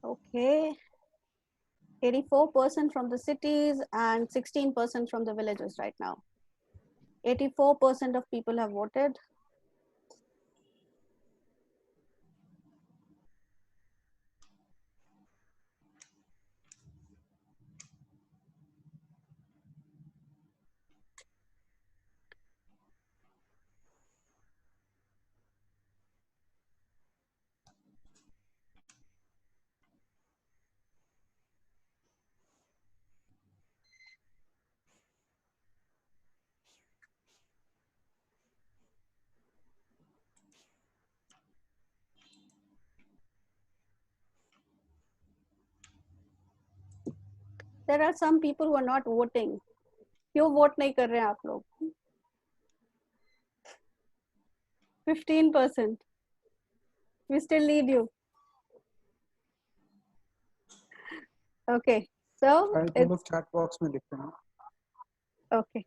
Okay, 84% from the cities and 16% from the villages right now. 84% of people have voted. There are some people who are not voting. क्यों vote नहीं कर रहे हैं आप लोग? 15%. We still need you. Okay, so तुम लोग chat box में लिखते हैं. Okay,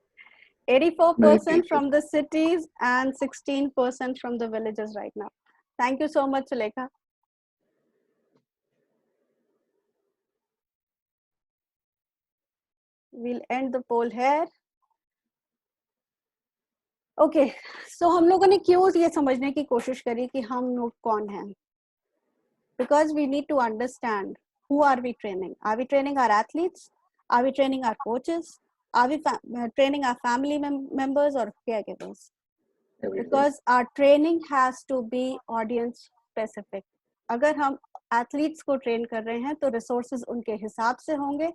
84% from the cities and 16% from the villages right now. Thank you so much, Sulekha. We'll end the poll here. Okay so हम लोगों ने क्यों ये समझने की कोशिश करी कि हम लोग कौन हैं? Because we need to understand who are we training? Are we training our athletes? Are we training our coaches? Are we training our family members or caregivers? Because our training has to be audience specific. अगर हम athletes को train कर रहे हैं तो resources उनके हिसाब से होंगे,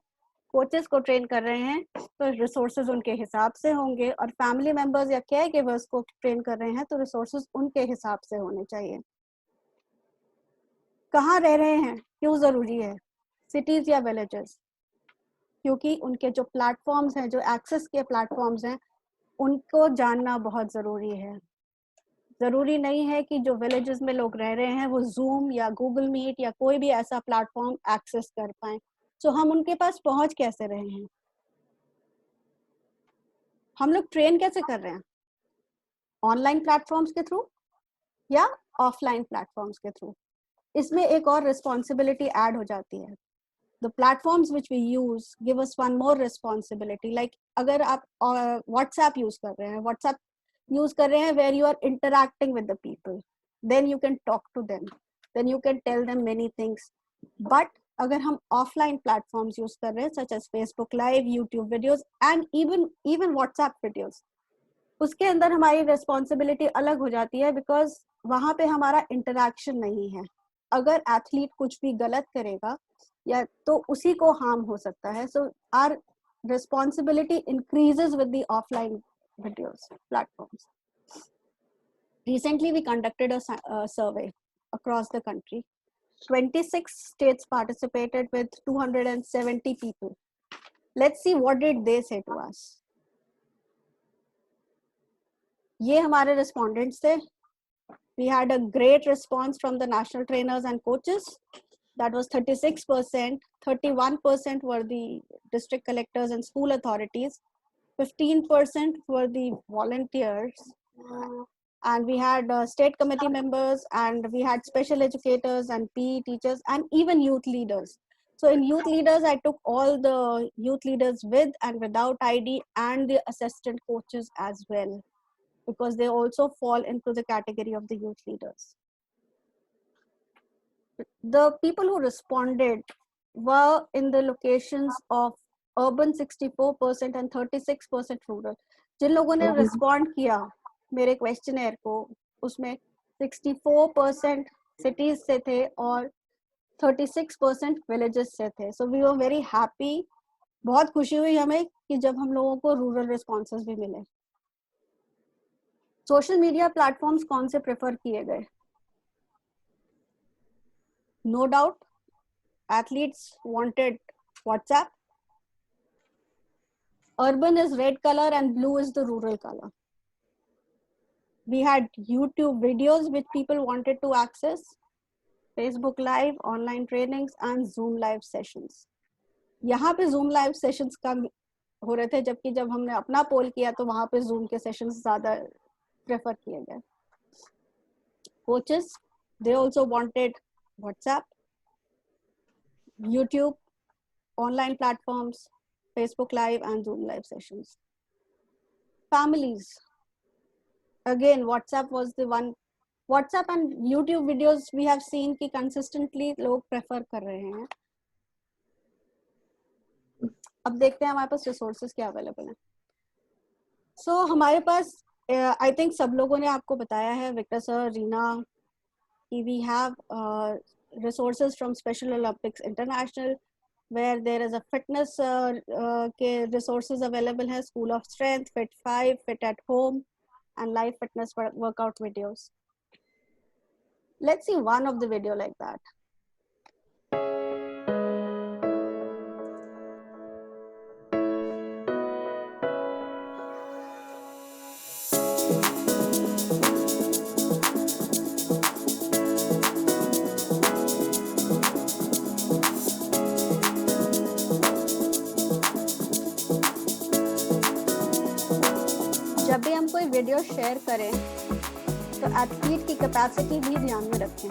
कोचेस को ट्रेन कर रहे हैं तो रिसोर्सेज उनके हिसाब से होंगे, और फैमिली मेंबर्स या केयर गिवर्स को ट्रेन कर रहे हैं तो रिसोर्सेज उनके हिसाब से होने चाहिए. कहाँ रह रहे हैं क्यों जरूरी है? सिटीज या विलेजेस? क्योंकि उनके जो प्लेटफॉर्म्स हैं, जो एक्सेस के प्लेटफॉर्म्स हैं, उनको जानना बहुत जरूरी है. जरूरी नहीं है कि जो विलेजेस में लोग रह रहे हैं वो जूम या गूगल मीट या कोई भी ऐसा प्लेटफॉर्म एक्सेस कर पाए. तो हम उनके पास पहुंच कैसे रहे हैं? हम लोग ट्रेन कैसे कर रहे हैं? ऑनलाइन प्लेटफॉर्म्स के थ्रू या ऑफलाइन प्लेटफॉर्म्स के थ्रू? इसमें एक और रिस्पॉन्सिबिलिटी ऐड हो जाती है. The platforms which we use give us one more responsibility. Like अगर आप व्हाट्सएप यूज कर रहे हैं, व्हाट्सएप यूज कर रहे हैं where you are interacting with the people, then you can talk to them, then you can tell them many things. But अगर हम ऑफलाइन प्लेटफॉर्म्स यूज कर रहे हैं such as Facebook live, YouTube videos and even WhatsApp videos, उसके अंदर हमारी responsibility अलग हो जाती है बिकॉज वहां पे हमारा इंटरैक्शन नहीं है. अगर एथलीट कुछ भी गलत करेगा या तो उसी को हार्म हो सकता है. So our responsibility increases with the offline videos platforms. Recently we conducted a survey across the country. 26 states participated with 270 people. Let's see what did they say to us. ये हमारे respondents थे. We had a great response from the national trainers and coaches. That was 36%. 31% were the district collectors and school authorities. 15% were the volunteers. And we had state committee members, and we had special educators and PE teachers and even youth leaders. So in youth leaders, I took all the youth leaders with and without ID and the assistant coaches as well, because they also fall into the category of the youth leaders. The people who responded were in the locations of urban 64% and 36% rural. जिन लोगों ने respond किया मेरे questionnaire को, उसमें 64% cities से थे और 36% villages से थे. So we were very happy. बहुत खुशी हुई हमें कि जब हम लोगों को रूरल रिस्पॉन्सेस भी मिले. सोशल मीडिया प्लेटफॉर्म्स कौन से प्रेफर किए गए? No doubt athletes wanted WhatsApp. Urban is red color and blue is the rural color. We had YouTube videos which people wanted to access, Facebook Live, online trainings and Zoom live sessions. यहाँ पे Zoom live sessions कम हो रहे थे, जबकि जब हमने अपना पोल किया तो वहाँ पे Zoom के sessions ज़्यादा प्रेफर किए गए. Coaches, they also wanted WhatsApp. YouTube, online platforms, Facebook Live and Zoom Live sessions. Families. Again, WhatsApp was the one. WhatsApp and YouTube videos we have seen कि consistently लोग prefer कर रहे हैं. अब देखते हैं हमारे पास resources क्या available हैं. So हमारे पास I think सब लोगों ने आपको बताया है, Victor sir, Reena, कि we have resources from Special Olympics International, where there is a fitness के resources available है, School of Strength, Fit 5, Fit at Home, and live fitness workout videos. Let's see one of the video like that. जब भी हम कोई video share करें तो athlete की capacity भी ध्यान में रखें.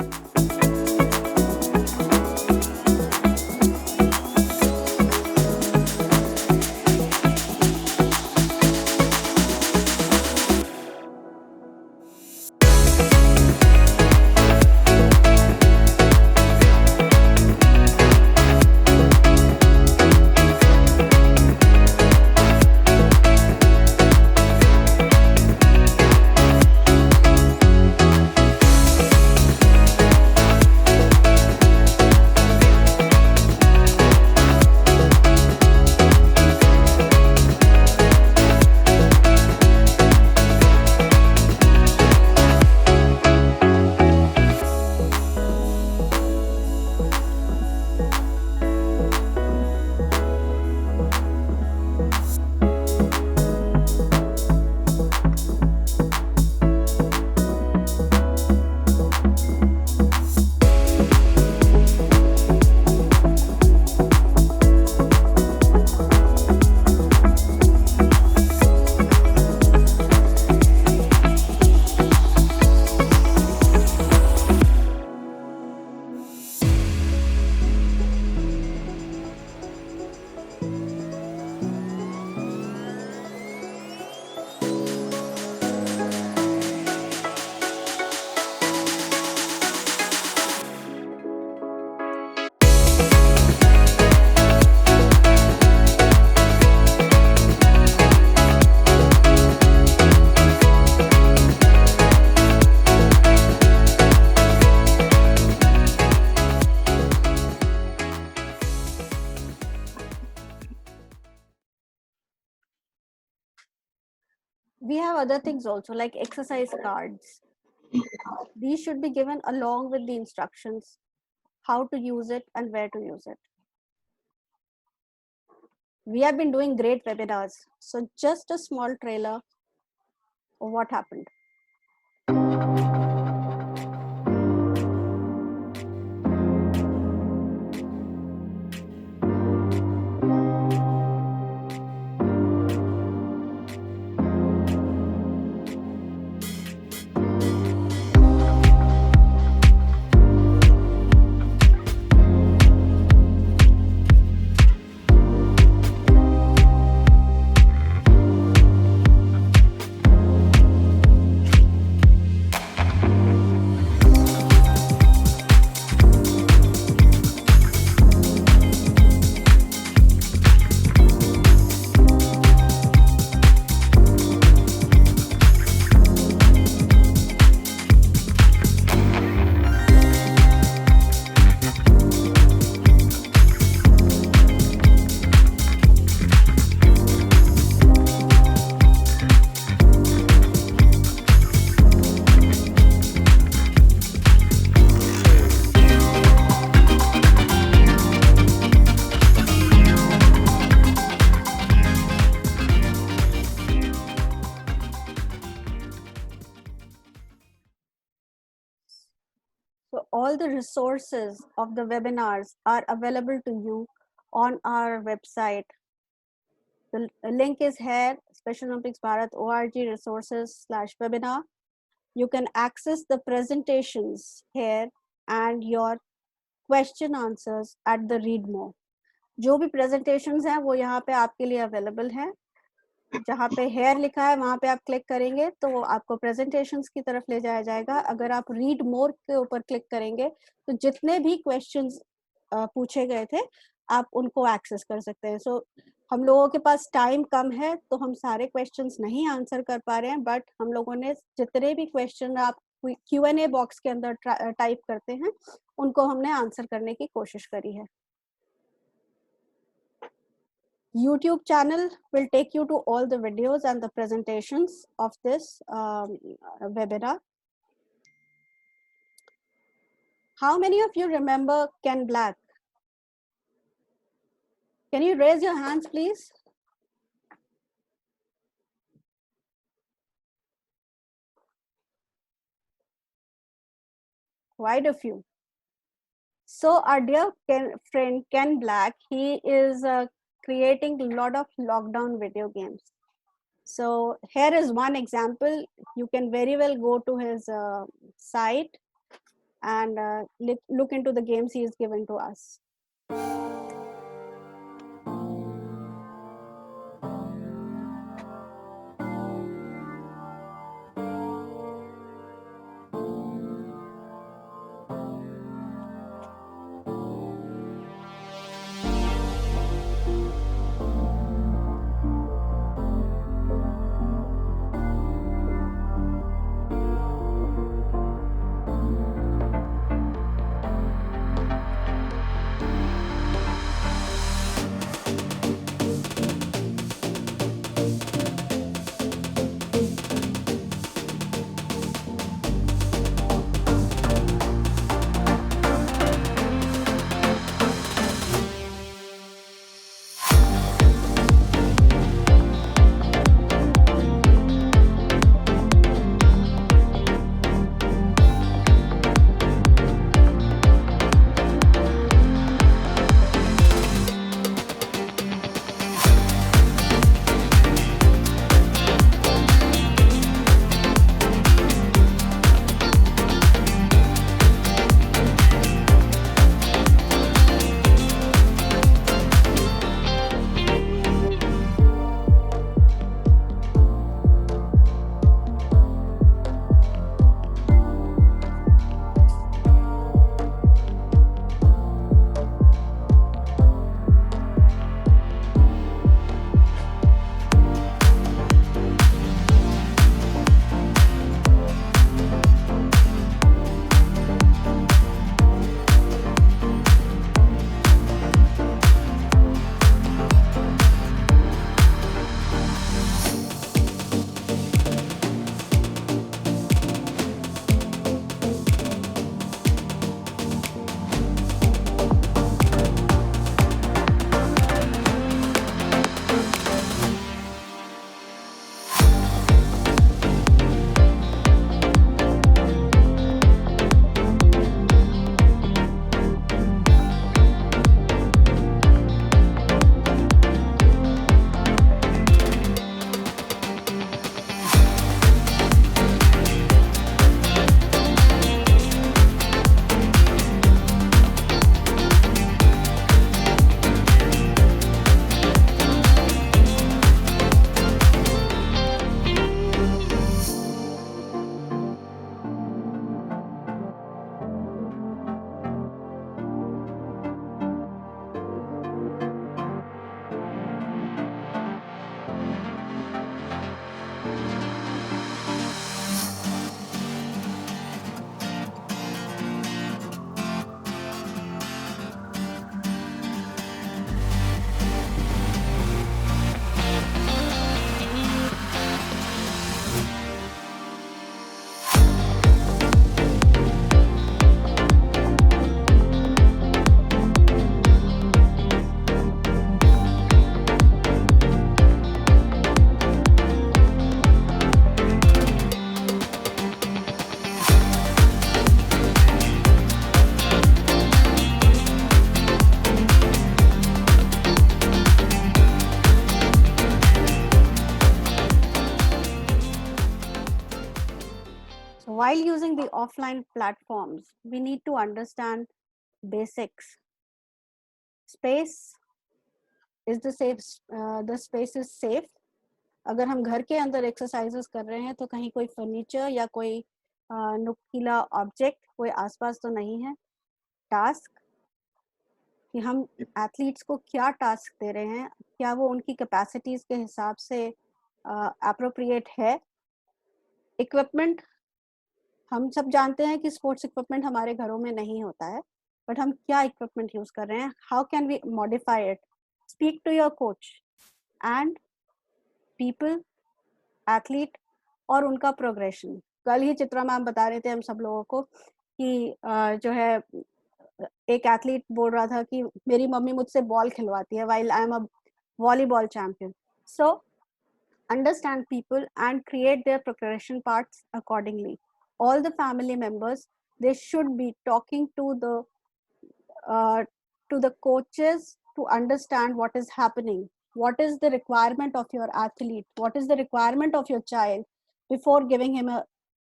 We have other things also like exercise cards. These should be given along with the instructions, how to use it and where to use it. We have been doing great webinars. So just a small trailer of what happened. So all the resources of the webinars are available to you on our website. The link is here, Special Olympics Bharat org resources/webinar. You can access the presentations here and your question answers at the read more. जो भी presentations हैं वो यहाँ पे आपके लिए available है। जहाँ पे हेयर लिखा है वहाँ पे आप क्लिक करेंगे तो आपको प्रेजेंटेशंस की तरफ ले जाया जाएगा। अगर आप रीड मोर के ऊपर क्लिक करेंगे तो जितने भी क्वेश्चंस पूछे गए थे आप उनको एक्सेस कर सकते हैं। सो हम लोगों के पास टाइम कम है तो हम सारे क्वेश्चंस नहीं आंसर कर पा रहे हैं, बट हम लोगों ने जितने भी क्वेश्चन आप Q&A बॉक्स के अंदर टाइप करते हैं उनको हमने आंसर करने की कोशिश करी है। YouTube channel will take you to all the videos and the presentations of this webinar. How many of you remember Ken Black? Can you raise your hands, please? Quite a few. So our dear friend Ken Black, he is creating a lot of lockdown video games. So here is one example. You can very well go to his site and look into the games he has given to us. While using the offline platforms, we need to understand basics. Space is the safe, the space is safe. अगर हम घर के अंदर exercises कर रहे हैं तो कहीं कोई फर्नीचर या कोई नुकीला ऑब्जेक्ट कोई आसपास तो नहीं है. टास्क कि हम एथलीट्स को क्या टास्क दे रहे हैं, क्या वो उनकी कैपेसिटीज के हिसाब से अप्रोप्रिएट है. इक्विपमेंट, हम सब जानते हैं कि स्पोर्ट्स इक्विपमेंट हमारे घरों में नहीं होता है, बट हम क्या इक्विपमेंट यूज कर रहे हैं, how can we modify it. Speak to your coach and people, athlete और उनका प्रोग्रेशन. कल ही चित्रा मैम बता रहे थे हम सब लोगों को कि जो है एक एथलीट बोल रहा था कि मेरी मम्मी मुझसे बॉल खिलवाती है while I am a volleyball champion. So understand people and create their progression parts accordingly. All the family members, they should be talking uh, to the coaches to understand what is happening, what is the requirement of your athlete, what is the requirement of your child before giving him a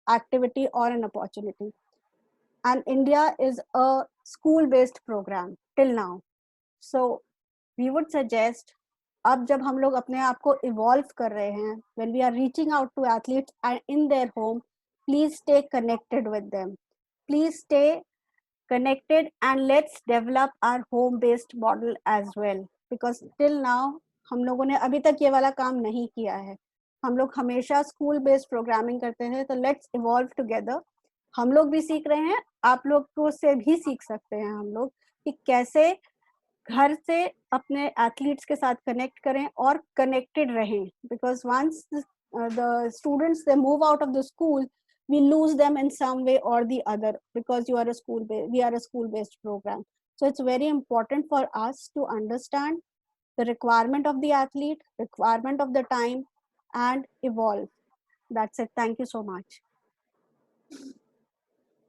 activity or an opportunity. And India is a school based program till now. So we would suggest, अब जब हम लोग अपने आप को evolve कर रहे हैं, when we are reaching out to athletes and in their home, please stay connected with them, please stay connected and let's develop our home based model as well, because till now हम लोगों ने अभी तक ये वाला काम नहीं किया है. हम लोग हमेशा स्कूल बेस्ड प्रोग्रामिंग करते हैं. तो लेट्स इवॉल्व टुगेदर. हम लोग भी सीख रहे हैं, आप लोग को से भी सीख सकते हैं हम लोग कि कैसे घर से अपने एथलीट्स के साथ कनेक्ट करें और कनेक्टेड रहें. Because once the students they move out of the school, we lose them in some way or the other, because you are a we are a school based program. So it's very important for us to understand the requirement of the athlete, requirement of the time, and evolve. That's it. Thank you so much.